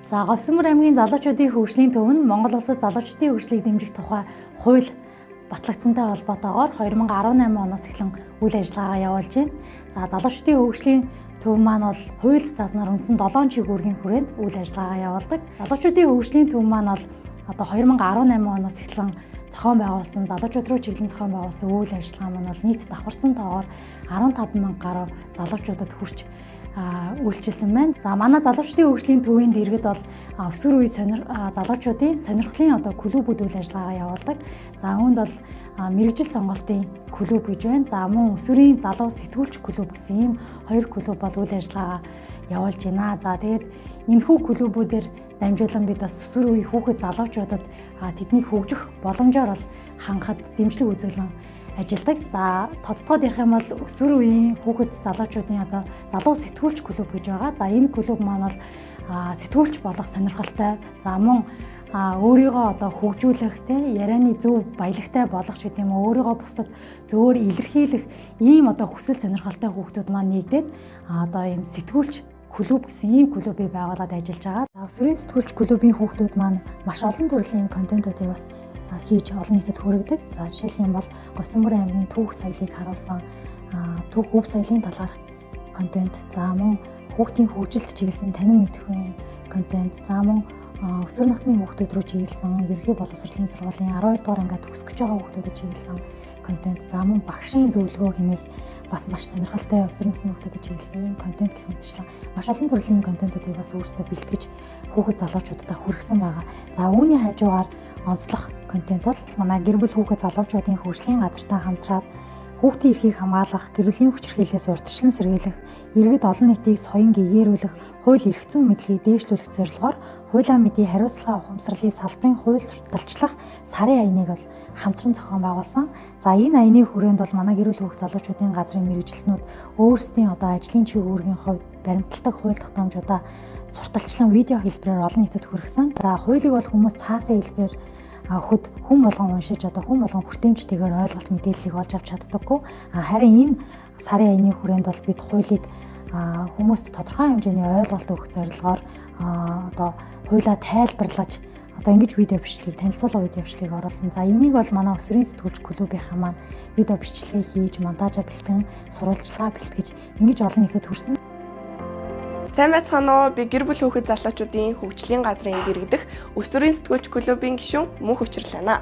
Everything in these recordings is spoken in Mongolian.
За Говьсөнмөр аймгийн залуучуудын хөгжлийн төв нь Монгол улсад залуучуудын хөгжлийг дэмжих тухай хууль батлагдсантай холбоотойгоор 2018 оноос эхлэн үйл ажиллагаагаа явуулж байна. За залуучуудын хөгжлийн төв маань бол хууль зааснаар үндсэн 7 чиглэлийн хүрээнд үйл ажиллагаагаа явуулдаг. Залуучуудын хөгжлийн төв маань бол одоо 2018 оноос эхлэн зохион байгуулсан залуучууд руу чиглэн зохион байгуулсан үйл ажиллагаа маань бол нийт давхарсан тоогоор 15,000 гаруй залуучуудад хүрч үйлчилсэн байна. За манай залуучдын хөгжлийн төвийн дэргэд бол өсвөр үе залуучуудын сонирхлын клубүүд үйл ажиллагаагаа явуулдаг. За үүнд бол мэрэгжил сонголтын клуб гэж байна. За мөн өсвөрийн залуу сэтгүүлч клуб гэсэн ийм хоёр клуб бол үйл ажиллагаагаа явуулж байна. За тэгээд энэхүү клубүүдээр дамжуулан бид бас өсвөр үеийн хүүхэд залуучуудад тэднийг хөгжих боломжоор бол хангахад дэмжлэг үзүүлэн ажилдаг. За тодтогод ярих юм бол өсвөр үеийн хүүхэд залуучуудын залуу сэтгүүлч клуб гэж байгаа. За энэ клуб маань бол сэтгүүлч болох сонирхолтой. За мөн өөрийгөө хөгжүүлэх, ярианы зөв баялагтай болгох гэдэг юм уу, өөрийгөө бусдад зөвөр илэрхийлэх ийм хүсэл сонирхолтой хүүхдүүд маань нэгдээд ийм сэтгүүлч клуб гэсэн ийм клубыг байгуулад ажиллаж байгаа. Өсвөрийн сэтгүүлч клубын хүүхдүүд маань маш олон төрлийн контентуудыг бас хийж олон нийтэд хүргэдэг. За жишээлх юм бол Говьсөнмөр аймгийн түүх соёлыг харуулсан түүх өв соёлын талаар контент, за мөн хүүхдийн хөгжилд чиглэсэн танин мэдхийн контент, за мөн өсвөр насны хүүхдүүд рүү чиглэсэн ерөнхий боловсролын сургуулийн 12 дугаар ангид төгсөж байгаа хүүхдүүдэд чиглэсэн контент, за мөн багшийн зөвлөгөө хэмээх бас маш сонирхолтой өсвөр насны хүүхдүүдэд чиглэсэн ийм контент гэх мэтчлэн маш олон төрлийн контентуудыг бас өөрсдөө бэлтгэж хүүхэд залуучуудад хүргэсэн байгаа. За үүний хажуугаар онцлог контент бол манай гэр бүл хүүхэд залуучуудын хөгжлийн газартай хамтраад хүүхдийн эрхийг хамгаалах, гэр бүлийн хүчирхийллээс урьдчилан сэргийлэх, иргэд олон нийтийг соён гээгээрүүлэх, хууль эрх зүйн мэдлэгийг дээшлүүлэх зорилгоор хуулийн мэдээ хариуцлага ухамсарлын салбарын хууль сурталчлах сарын аяныг бол хамтран зохион байгуулсан. За энэ аяны хүрээнд бол манай гэр бүл хүүхэд залуучуудын газрын мэргэжилтнүүд өөрсдийн ажлын чиглэлийн хувьд баримталдаг хууль тогтоомжуудаа сурталчлан видео хэлбэрээр олон нийтэд хүргэсэн. За хуулийг бол хүмүүс цаасан хэлбэрээр өгөхөд хүн болгон уншиж хүн болгон хүртээмжтэйгээр ойлголт мэдээллийг олж авч чаддаггүй. Харин энэ сарын аяны хүрээнд бол бид хуулийг хүмүүст тодорхой хэмжээний ойлголт өгөх зорилгоор хуулиа тайлбарлаж ингэж видео бичлэгийг, танилцуулга видео бичлэгийг оруулсан. За энийг бол манай өсвөрийн сэтгүүлч клубийнхаа маань видео бичлэгээ хийж, монтажа бэлтгэн, сурвалжлага бэлтгэж ингэж олон нийтэд хүрсэн. Сайн байцгаана уу? Би гэр бүл хүүхэд залуучуудын хөгжлийн газрын дэргэдэх өсвөрийн сэтгүүлч клубын гишүүн Мөнх Учирлана.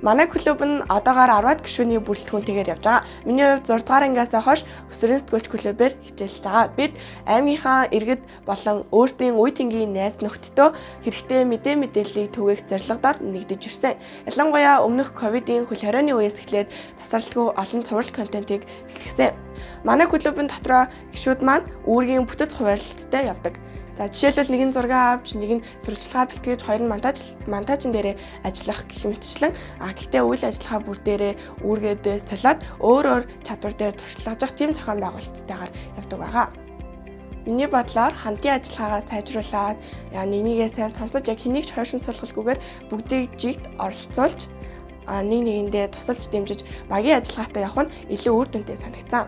Манай клуб нь одоогоор 10-аад гишүүний бүрэлдэхүүнтэйгээр явж байгаа. Миний хувьд 6 дугаар ангиас хойш өсвөрийн сэтгүүлч клубээр хичээлж байгаа. Бид аймгийнхаа иргэд болон өөрсдийн үе тэнгийн найз нөхдөдөө хэрэгтэй мэдээллийг түгээх зорилгодоор нэгдэж ирсэн. Ялангуяа өмнөх ковидын хөл хорионы үеэс эхлээд тасралтгүй олон цуврал контентыг бэлтгэсэн. Манай клубын дотроо гишүүд маань үүргийн бүтэц хуваарлалттай явдаг. За жишээлбэл нэг нь зураг авч, нэг нь сурвалжлага бэлтгэж, хоёр нь монтажн дээрээ ажиллах гэх мэтчлэн гэхдээ үйл ажиллагаа бүр дээрээ үүргээдээ солиод өөр чадвар дээр туршлагажих тийм зохион байгуулалттайгаар явдаг байгаа. Миний бодлоор хамтын ажиллагаагаа сайжруулад нэгнийгээ сайн сонсож хэнийг ч хойшин суулгахгүйгээр бүгдийг жигд оролцуулж нэг нэгэндээ тусалж дэмжиж багийн ажиллагаатай явах нь илүү үр дүнтэй санагцсан.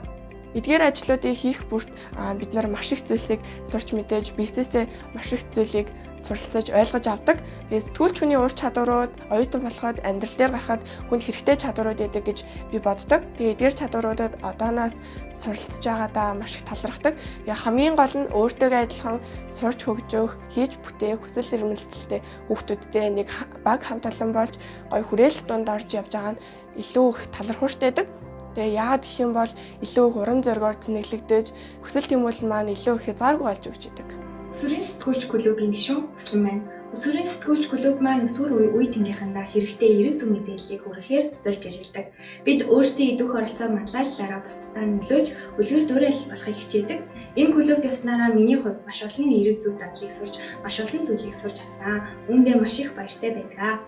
Эдгээр ажлуудыг хийх бүрт бид нар маш их зүйлсийг сурч мэдээж, бизнесээ маш их зүйлийг суралцаж ойлгож авдаг. Тэгээд сэтгүүлч хүний ур чадварууд оюутан болоход амьдрал дээр гарахад хүнд хэрэгтэй чадварууд байдаг гэж би боддог. Тэгээд эдгээр чадваруудад одооноос суралцж байгаадаа маш их талархдаг. Хамгийн гол нь өөртөөгөө адилхан сурч хөгжөөх, хийж бүтээх, хүсэл эрмэлзэлтэй хүүхдүүдтэй нэг баг хамт олон болж гоё хүрээлэл дунд орж явж байгаа нь илүү их талархууштай байдаг. Тэгээ яагаад гэх юм бол илүү урам зоригоор зэнэглэгдэж хүсэл тэмүүлэл маань илүү их хязгааргүй болж өгч идэг. Өсвөрийн сэтгүүлч клубын гишүүн Өслөн байна. Өсвөрийн сэтгүүлч клуб маань өсвөр үе тэнгийнхандаа хэрэгтэй эрэг зүйн мэдээллийг хүргэхээр зорж ажилладаг. Бид өөрсдийн идэх оролцоог матлайлалаараа бусдад нөлөөж үлгэр дуурайл болохыг хичээдэг. Энэ клубт явснараа миний хувьд маш олон эрэг зүй дадлыг сурч, маш олон зүйлийг сурч авсан. Үүндээ маш их баяртай байдаг.